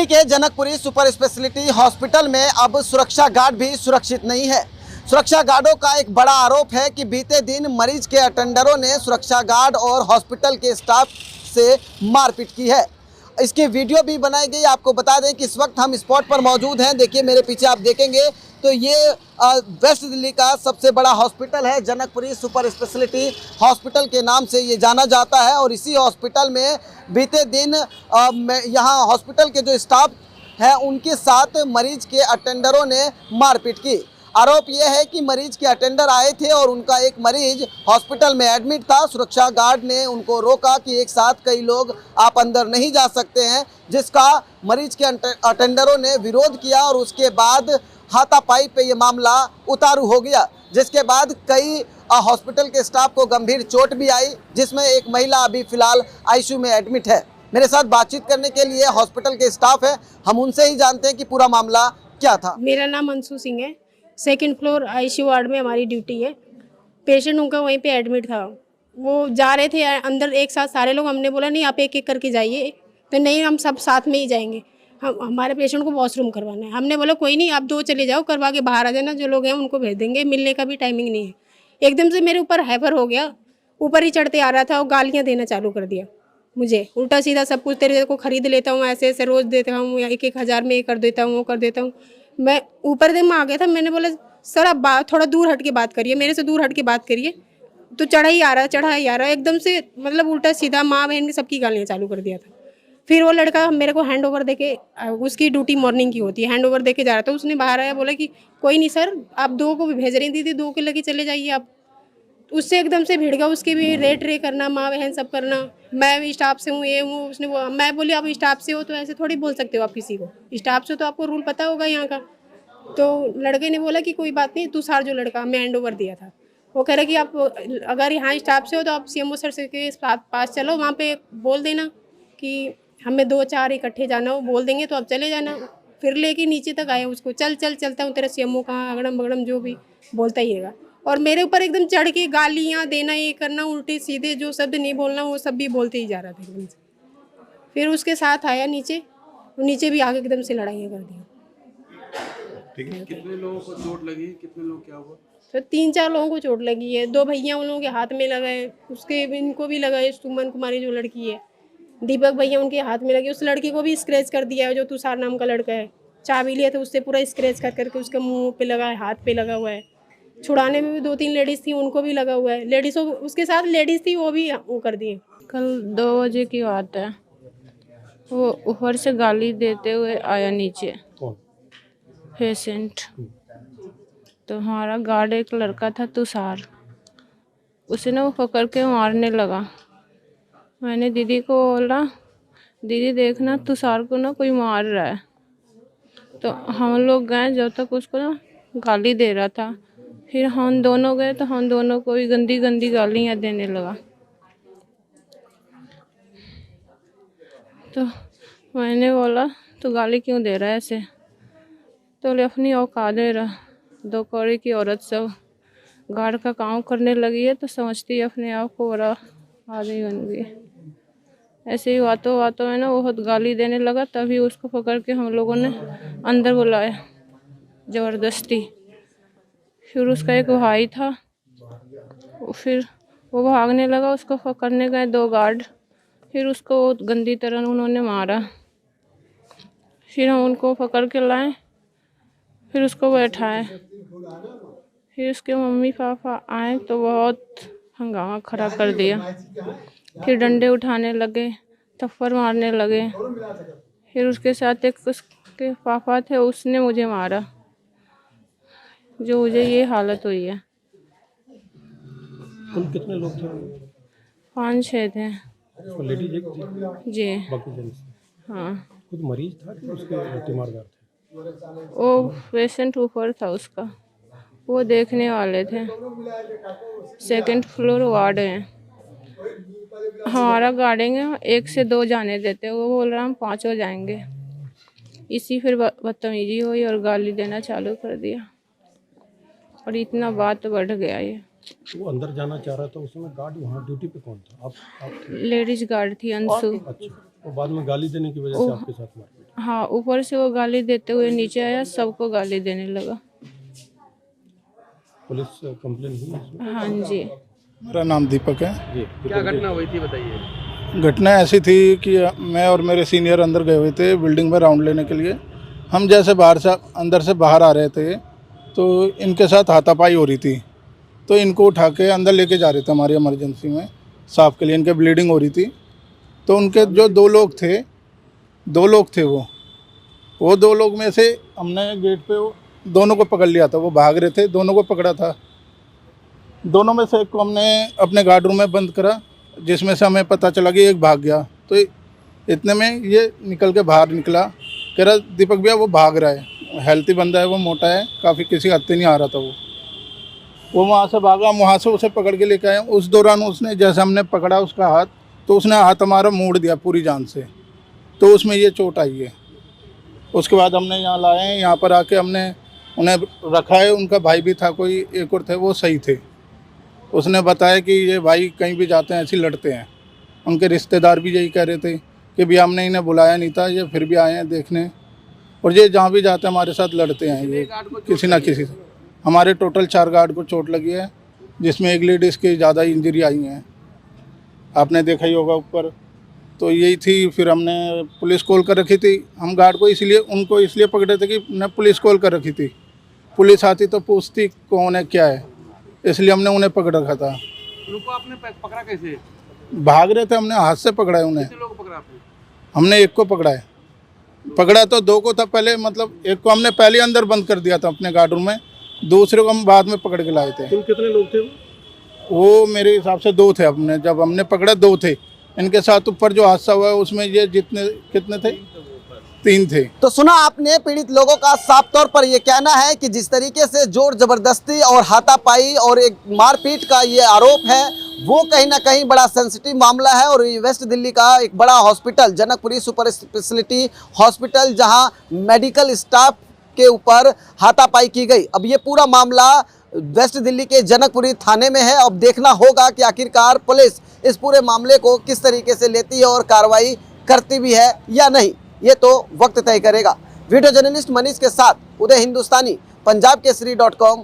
दिल्ली के Janakpuri super speciality hospital में अब सुरक्षा गार्ड भी सुरक्षित नहीं है। सुरक्षा गार्डों का एक बड़ा आरोप है कि बीते दिन मरीज के अटेंडरों ने सुरक्षा गार्ड और हॉस्पिटल के स्टाफ से मारपीट की है। इसकी वीडियो भी बनाई गई। आपको बता दें कि इस वक्त हम स्पॉट पर मौजूद हैं। देखिए मेरे पीछे आप देखेंगे तो ये वेस्ट दिल्ली का सबसे बड़ा हॉस्पिटल है। जनकपुरी सुपर स्पेशलिटी हॉस्पिटल के नाम से ये जाना जाता है और इसी हॉस्पिटल में बीते दिन यहाँ हॉस्पिटल के जो स्टाफ हैं उनके साथ मरीज के अटेंडरों ने मारपीट की। आरोप यह है कि मरीज के अटेंडर आए थे और उनका एक मरीज हॉस्पिटल में एडमिट था। सुरक्षा गार्ड ने उनको रोका कि एक साथ कई लोग आप अंदर नहीं जा सकते हैं, जिसका मरीज के अटेंडरों ने विरोध किया और उसके बाद हाथापाई पे ये मामला उतारू हो गया, जिसके बाद कई हॉस्पिटल के स्टाफ को गंभीर चोट भी आई, जिसमें एक महिला अभी फिलहाल आईसीयू में एडमिट है। मेरे साथ बातचीत करने के लिए हॉस्पिटल के स्टाफ है, हम उनसे ही जानते हैं कि पूरा मामला क्या था। मेरा नाम अंशु सिंह है। सेकंड फ्लोर आईसीयू वार्ड में हमारी ड्यूटी है। पेशेंट उनका वहीं पे एडमिट था। वो जा रहे थे अंदर एक साथ सारे लोग। हमने बोला नहीं आप एक एक करके जाइए, तो नहीं हम सब साथ में ही जाएंगे, हम हमारे पेशेंट को वॉशरूम करवाना है। हमने बोला कोई नहीं आप दो चले जाओ, करवा के बाहर आ जाना, जो लोग हैं उनको भेज देंगे, मिलने का भी टाइमिंग नहीं है। एकदम से मेरे ऊपर हैफर हो गया, ऊपर ही चढ़ते आ रहा था और गालियाँ देना चालू कर दिया मुझे, उल्टा सीधा सब कुछ तेरे को खरीद लेता हूँ, ऐसे ऐसे रोज़ देता हूँ, 1-1 हज़ार में ये कर देता हूँ वो कर देता हूँ। मैं ऊपर दिन में आ गया था। मैंने बोला सर आप थोड़ा दूर हट के बात करिए, मेरे से दूर हट के बात करिए। तो चढ़ा ही आ रहा एकदम से, मतलब उल्टा सीधा माँ बहन की सबकी गालियाँ चालू कर दिया था। फिर वो लड़का मेरे को हैंड ओवर देके, उसकी ड्यूटी मॉर्निंग की होती है, हैंड ओवर देके जा रहा था। उसने बाहर आया, बोला कि कोई नहीं सर आप दो को भी भेज रही दीदी, दो के लगे चले जाइए आप। उससे एकदम से भिड़ गया, उसके भी रेट रे करना, माँ बहन सब करना, मैं भी स्टाफ से हूँ ये हूँ। उसने मैं बोली आप स्टाफ से हो तो ऐसे थोड़ी बोल सकते हो आप किसी को, स्टाफ से तो आपको रूल पता होगा यहाँ का। तो लड़के ने बोला कि कोई बात नहीं, तुषार जो लड़का मैं हैंड ओवर दिया था, वो कह रहा कि आप अगर यहाँ स्टाफ से हो तो आप सीएमओ सर से के पास चलो, वहाँ पे बोल देना कि हमें 2-4 इकट्ठे जाना हो, बोल देंगे तो आप चले जाना। फिर लेके नीचे तक आए उसको, चलता हूँ तेरा सीएमओ कहाँ, अगड़म बगड़म जो भी बोलता ही है। और मेरे ऊपर एकदम चढ़ के गालियाँ देना, ये करना, उल्टे सीधे जो शब्द नहीं बोलना वो सब भी बोलते ही जा रहा था एकदम से। फिर उसके साथ आया नीचे भी आके एकदम से लड़ाइयाँ कर दी। ठीक है, कितने लोगों को चोट लगी, कितने लोग क्या हुआ? तो 3-4 लोगों को चोट लगी है। 2 भैया उन लोगों के हाथ में लगा है, उसके इनको भी लगा है। सुमन कुमारी जो लड़की है, दीपक भैया उनके हाथ में लगी। उस लड़की को भी स्क्रैच कर दिया है, जो तुषार नाम का लड़का है। चाबी लिया था उससे पूरा स्क्रैच कर करके उसके मुंह पे लगा है, हाथ पे लगा हुआ है। छुड़ाने में भी 2-3 लेडीज़ थी, उनको भी लगा हुआ है। लेडीज़ों उसके साथ लेडीज़ थी, वो भी वो कर दिए। कल 2 बजे की बात है। वो ऊपर से गाली देते हुए आया नीचे, पेशेंट। तो हमारा गार्ड एक लड़का था तुषार, उसे ना वो पकड़ के मारने लगा। मैंने दीदी को बोला दीदी देखना तुषार को ना कोई मार रहा है। तो हम लोग गए, जब तक उसको ना गाली दे रहा था, फिर हम दोनों गए तो हम दोनों को भी गंदी गंदी गालियाँ देने लगा। तो मैंने बोला तो गाली क्यों दे रहा है ऐसे? तो बोले अपनी औकात दे रहा, 2 कौड़ी की औरत सब गार्ड का काम करने लगी है तो समझती है अपने आप को बड़ा आदमी बन गई। ऐसे ही बातों बातों में ना बहुत गाली देने लगा। तभी उसको पकड़ के हम लोगों ने अंदर बुलाया ज़बरदस्ती। फिर उसका एक भाई था, फिर वो भागने लगा, उसको पकड़ने गए 2 गार्ड। फिर उसको गंदी तरह उन्होंने मारा। फिर हम उनको पकड़ के लाए, फिर उसको बैठाए। फिर उसके मम्मी पापा आए तो बहुत हंगामा खड़ा कर दिया। फिर डंडे उठाने लगे, थप्पड़ मारने लगे। फिर उसके साथ एक उसके पापा थे, उसने मुझे मारा, जो मुझे ये हालत हुई है। कुल कितने लोग थे? 5-6 थे। लेडीज एक थी, जी बाकी जेंट्स? हाँ। खुद मरीज था कि उसके तीमारदार थे? वो पेशेंट ऊपर था उसका, वो देखने वाले थे। सेकंड फ्लोर वार्ड है। हमारा गार्डिंग है 1 से 2 जाने देते, वो बोल रहा हम 5 जाएंगे। इसी फिर बदतमीजी हुई और गाली देना चालू कर दिया और इतना बात बढ़ गया ये। वो अंदर जाना चाह रहा था, उस समय गार्ड वहाँ ड्यूटी पे कौन था? आप थे? लेडीज गार्ड थी अंशु। अच्छा, और बाद में गाली देने की वजह से आपके साथ मारपीट। हाँ, ऊपर से वो गाली देते हुए नीचे आया, सबको गाली देने लगा। पुलिस कंप्लेन हुई इसमें? हाँ जी। मेरा नाम दीपक है जी। क्या घटना हुई थी बताइए। घटना ऐसी थी कि मैं और मेरे सीनियर अंदर गए हुए थे बिल्डिंग में राउंड लेने के लिए। हम जैसे अंदर से बाहर आ रहे थे तो इनके साथ हाथापाई हो रही थी, तो इनको उठा के अंदर लेके जा रहे थे हमारी इमरजेंसी में साफ के लिए। इनके ब्लीडिंग हो रही थी, तो उनके जो दो लोग थे वो दो लोग में से हमने गेट पे दोनों को पकड़ लिया था। वो भाग रहे थे, दोनों को पकड़ा था। दोनों में से एक को हमने अपने गार्ड रूम में बंद करा, जिसमें से हमें पता चला कि एक भाग गया। तो इतने में ये निकल के बाहर निकला, कह रहा दीपक भैया वो भाग रहा है, हेल्थी बंदा है, वो मोटा है, काफ़ी किसी हत्ते नहीं आ रहा था। वो वहाँ से भागा, हम वहाँ से उसे पकड़ के लेके आए। उस दौरान उसने जैसे हमने पकड़ा उसका हाथ, तो उसने हाथ हमारा मोड़ दिया पूरी जान से, तो उसमें ये चोट आई है। उसके बाद हमने यहाँ लाए हैं, यहाँ पर आके हमने उन्हें रखा है। उनका भाई भी था, कोई एक और थे, वो सही थे। उसने बताया कि ये भाई कहीं भी जाते हैं ऐसे लड़ते हैं। उनके रिश्तेदार भी यही कह रहे थे कि भैया हमने इन्हें बुलाया नहीं था, ये फिर भी आए हैं देखने, और ये जहाँ भी जाते हैं हमारे साथ लड़ते हैं। ये किसी ना किसी से हमारे टोटल 4 गार्ड को चोट लगी है, जिसमें एक लेडीज़ की ज़्यादा इंजरी आई हैं, आपने देखा ही होगा ऊपर। तो यही थी, फिर हमने पुलिस कॉल कर रखी थी। हम गार्ड को उनको इसलिए पकड़े थे कि हमने पुलिस कॉल कर रखी थी। पुलिस आती तो पूछती कौन है क्या है, इसलिए हमने उन्हें पकड़ रखा था। उनको आपने पकड़ा कैसे? भाग रहे थे, हमने हाथ से पकड़ा है उन्हें। कितने लोग पकड़ा आपने? हमने एक को पकड़ा है। पकड़ा तो 2 को था पहले, मतलब एक को हमने पहले अंदर बंद कर दिया था अपने गार्ड रूम में, दूसरे को हम बाद में पकड़ के लाए थे। तुम कितने लोग थे? वो मेरे हिसाब से 2 थे। अपने जब हमने पकड़ा 2 थे। इनके साथ ऊपर जो हादसा हुआ है उसमें ये कितने थे? 3 थे। तो सुना आपने पीड़ित लोगों का साफ तौर पर ये कहना है कि जिस तरीके से जोर जबरदस्ती और हाथापाई और एक मारपीट का ये आरोप है, वो कहीं ना कहीं बड़ा सेंसिटिव मामला है। और वेस्ट दिल्ली का एक बड़ा hospital, Janakpuri super speciality hospital, जहां मेडिकल स्टाफ के ऊपर हाथापाई की गई। अब ये पूरा मामला वेस्ट दिल्ली के जनकपुरी थाने में है। अब देखना होगा कि आखिरकार पुलिस इस पूरे मामले को किस तरीके से लेती है और कार्रवाई करती भी है या नहीं, ये तो वक्त तय करेगा। वीडियो जर्नलिस्ट मनीष के साथ उदय हिंदुस्तानी, पंजाब केसरी.com,